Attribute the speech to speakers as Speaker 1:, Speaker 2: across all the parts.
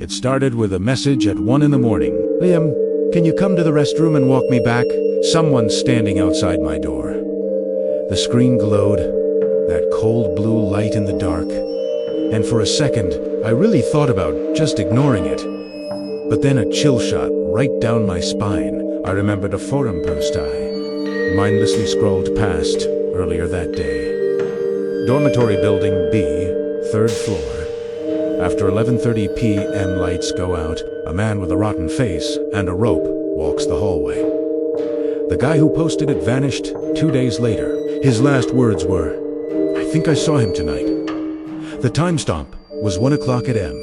Speaker 1: It started with a message at 1 in the morning. "Liam, can you come to the restroom and walk me back? Someone's standing outside my door." The screen glowed, that cold blue light in the dark. And for a second, I really thought about just ignoring it. But then a chill shot right down my spine. I remembered a forum post I mindlessly scrolled past earlier that day. Dormitory Building B, 3rd floor. After 11:30 p.m. lights go out, a man with a rotten face and a rope walks the hallway. The guy who posted it vanished 2 days later. His last words were, "I think I saw him tonight." The timestamp was 1 o'clock a.m.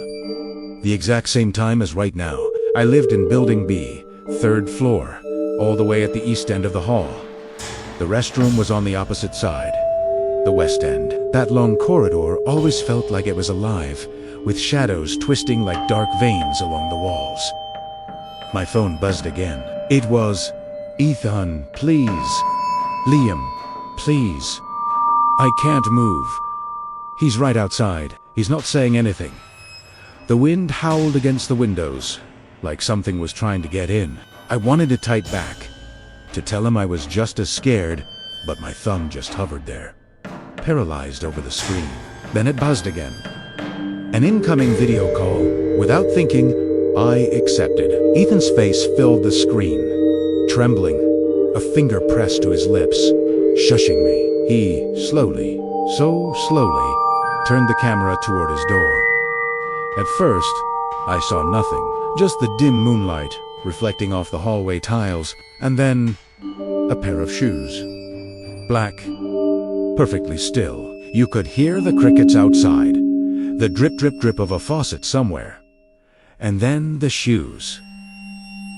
Speaker 1: The exact same time as right now. I lived in Building B, 3rd floor, all the way at the east end of the hall. The restroom was on the opposite side, the west end. That long corridor always felt like it was alive, with shadows twisting like dark veins along the walls. My phone buzzed again. It was, "Ethan, please. Liam, please. I can't move. He's right outside. He's not saying anything." The wind howled against the windows, like something was trying to get in. I wanted to type back, to tell him I was just as scared, but my thumb just hovered there, paralyzed over the screen. Then it buzzed again. An incoming video call. Without thinking, I accepted. Ethan's face filled the screen, trembling, a finger pressed to his lips, shushing me. He slowly, so slowly, turned the camera toward his door. At first, I saw nothing, just the dim moonlight reflecting off the hallway tiles, and then a pair of shoes. Black, perfectly still. You could hear the crickets outside, the drip drip drip of a faucet somewhere. And then the shoes.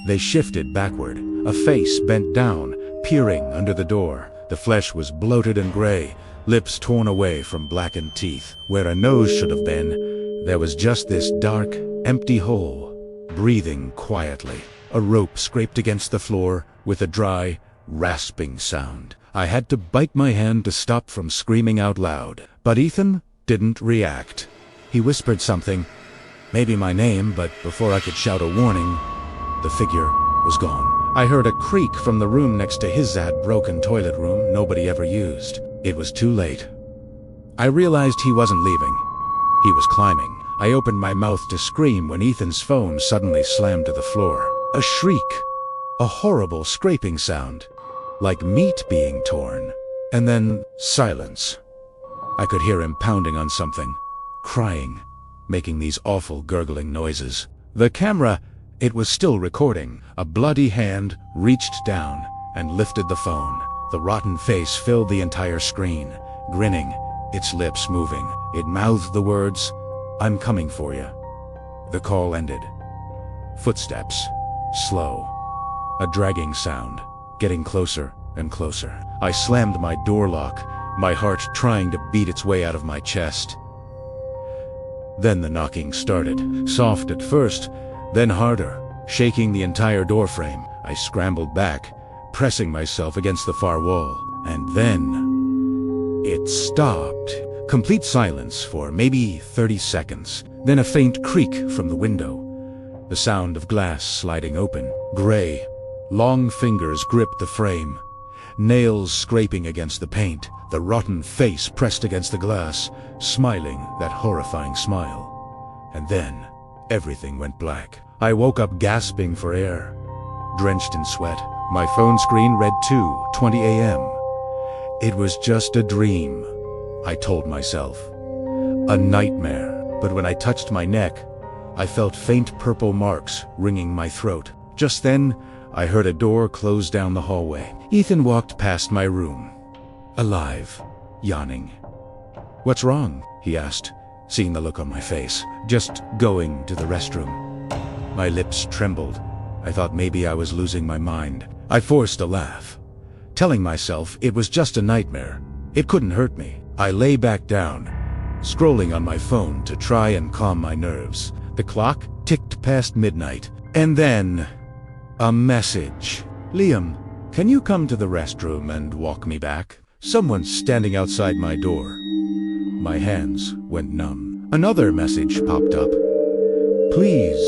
Speaker 1: They shifted backward, a face bent down, peering under the door. The flesh was bloated and gray, lips torn away from blackened teeth. Where a nose should have been, there was just this dark, empty hole, breathing quietly. A rope scraped against the floor with a dry, rasping sound. I had to bite my hand to stop from screaming out loud. But Ethan didn't react. He whispered something, maybe my name, but before I could shout a warning, the figure was gone. I heard a creak from the room next to his broken toilet room nobody ever used. It was too late. I realized he wasn't leaving. He was climbing. I opened my mouth to scream when Ethan's phone suddenly slammed to the floor. A shriek. A horrible scraping sound, like meat being torn. And then silence. I could hear him pounding on something, crying, making these awful gurgling noises. The camera, it was still recording. A bloody hand reached down and lifted the phone. The rotten face filled the entire screen, grinning, its lips moving. It mouthed the words, "I'm coming for you." The call ended. Footsteps, slow. A dragging sound, getting closer and closer. I slammed my door lock, my heart trying to beat its way out of my chest. Then the knocking started, soft at first, then harder, shaking the entire doorframe. I scrambled back, pressing myself against the far wall. And then it stopped. Complete silence for maybe 30 seconds. Then a faint creak from the window. The sound of glass sliding open. Gray, long fingers gripped the frame. Nails scraping against the paint. The rotten face pressed against the glass, smiling that horrifying smile. And then everything went black. I woke up gasping for air, drenched in sweat. My phone screen read 2:20 a.m. It was just a dream, I told myself. A nightmare. But when I touched my neck, I felt faint purple marks wringing my throat. Just then, I heard a door close down the hallway. Ethan walked past my room, alive, yawning. "What's wrong?" he asked, seeing the look on my face. "Just going to the restroom." My lips trembled. I thought maybe I was losing my mind. I forced a laugh, telling myself it was just a nightmare. It couldn't hurt me. I lay back down, scrolling on my phone to try and calm my nerves. The clock ticked past midnight. And then, a message. "Liam, can you come to the restroom and walk me back? Someone's standing outside my door." My hands went numb. Another message popped up. Please,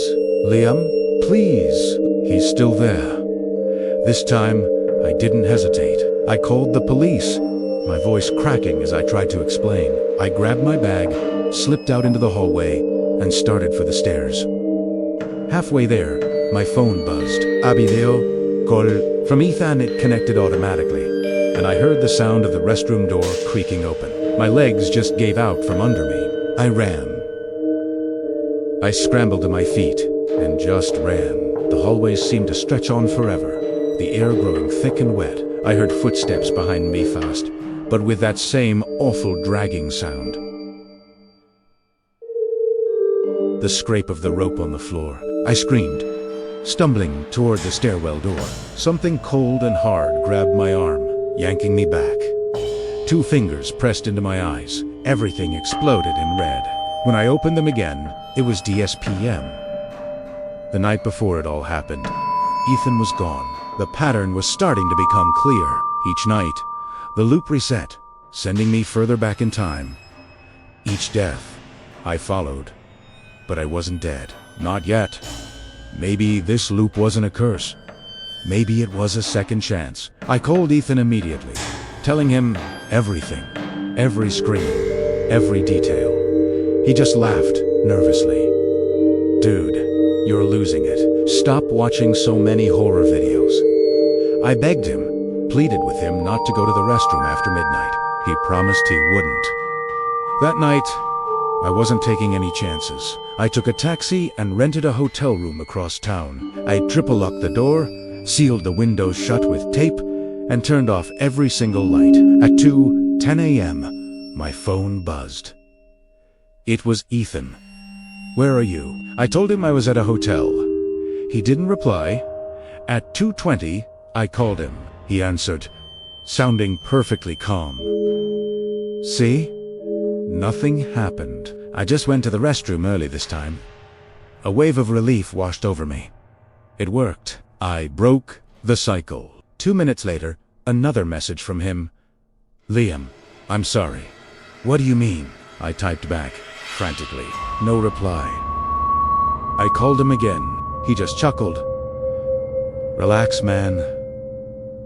Speaker 1: Liam, please. He's still there. This time, I didn't hesitate. I called the police, my voice cracking as I tried to explain. I grabbed my bag, slipped out into the hallway, and started for the stairs. Halfway there, my phone buzzed. Abideo, call from Ethan. It connected automatically, and I heard the sound of the restroom door creaking open. My legs just gave out from under me. I ran. I scrambled to my feet and just ran. The hallways seemed to stretch on forever, the air growing thick and wet. I heard footsteps behind me fast, but with that same awful dragging sound. The scrape of the rope on the floor. I screamed, stumbling toward the stairwell door. Something cold and hard grabbed my arm, yanking me back. 2 fingers pressed into my eyes. Everything exploded in red. When I opened them again, it was DSPM. The night before it all happened, Ethan was gone. The pattern was starting to become clear. Each night, the loop reset, sending me further back in time. Each death, I followed. But I wasn't dead. Not yet. Maybe this loop wasn't a curse. Maybe it was a second chance. I called Ethan immediately, telling him everything. Every scream, every detail. He just laughed, nervously. Dude, you're losing it. Stop watching so many horror videos. I begged him, pleaded with him not to go to the restroom after midnight. He promised he wouldn't. That night, I wasn't taking any chances. I took a taxi and rented a hotel room across town. I triple-locked the door, sealed the windows shut with tape, and turned off every single light. At 2:10 a.m., my phone buzzed. It was Ethan. Where are you? I told him I was at a hotel. He didn't reply. At 2:20, I called him. He answered, sounding perfectly calm. See? Nothing happened. I just went to the restroom early this time. A wave of relief washed over me. It worked. I broke the cycle. 2 minutes later, another message from him. Liam, I'm sorry. What do you mean? I typed back, frantically. No reply. I called him again. He just chuckled. Relax, man.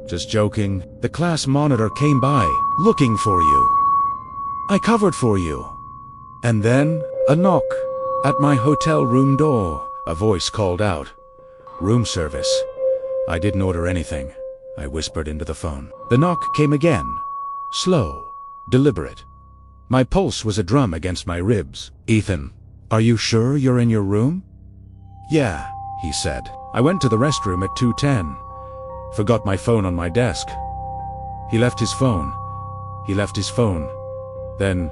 Speaker 1: Just joking. The class monitor came by, looking for you. I covered for you. And then, a knock at my hotel room door. A voice called out. Room service. I didn't order anything. I whispered into the phone. The knock came again. Slow, deliberate. My pulse was a drum against my ribs. Ethan, are you sure you're in your room? Yeah, he said. I went to the restroom at 2:10. Forgot my phone on my desk. He left his phone. Then,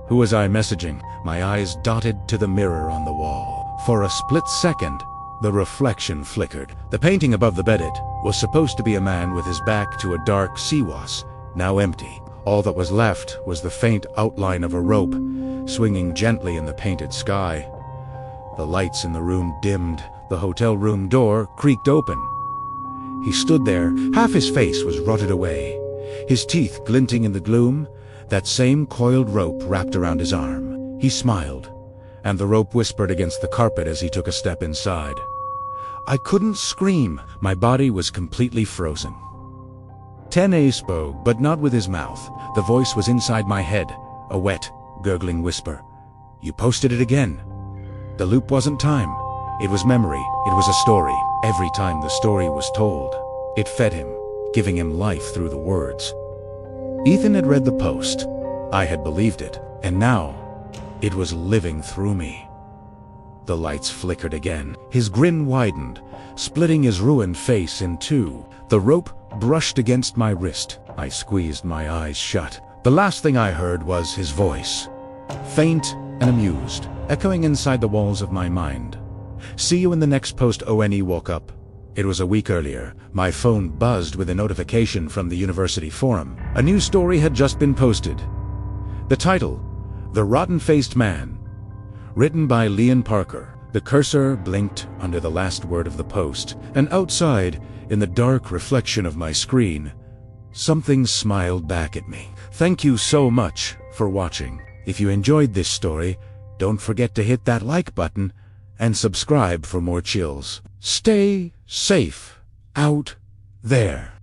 Speaker 1: who was I messaging? My eyes dotted to the mirror on the wall. For a split second, the reflection flickered. The painting above the bedded was supposed to be a man with his back to a dark siwas, now empty. All that was left was the faint outline of a rope, swinging gently in the painted sky. The lights in the room dimmed. The hotel room door creaked open. He stood there. Half his face was rotted away, his teeth glinting in the gloom, that same coiled rope wrapped around his arm. He smiled, and the rope whispered against the carpet as he took a step inside. I couldn't scream. My body was completely frozen. 10A spoke, but not with his mouth. The voice was inside my head, a wet, gurgling whisper. You posted it again. The loop wasn't time. It was memory. It was a story. Every time the story was told, it fed him, giving him life through the words. Ethan had read the post. I had believed it, and now it was living through me. The lights flickered again. His grin widened, splitting his ruined face in two. The rope brushed against my wrist. I squeezed my eyes shut. The last thing I heard was his voice, faint and amused, echoing inside the walls of my mind. See you in the next post. ONE woke up. It was a week earlier. My phone buzzed with a notification from the university forum. A new story had just been posted. The title, The Rotten-Faced Man. Written by Leon Parker. The cursor blinked under the last word of the post, and outside, in the dark reflection of my screen, something smiled back at me. Thank you so much for watching. If you enjoyed this story, don't forget to hit that like button and subscribe for more chills. Stay safe out there.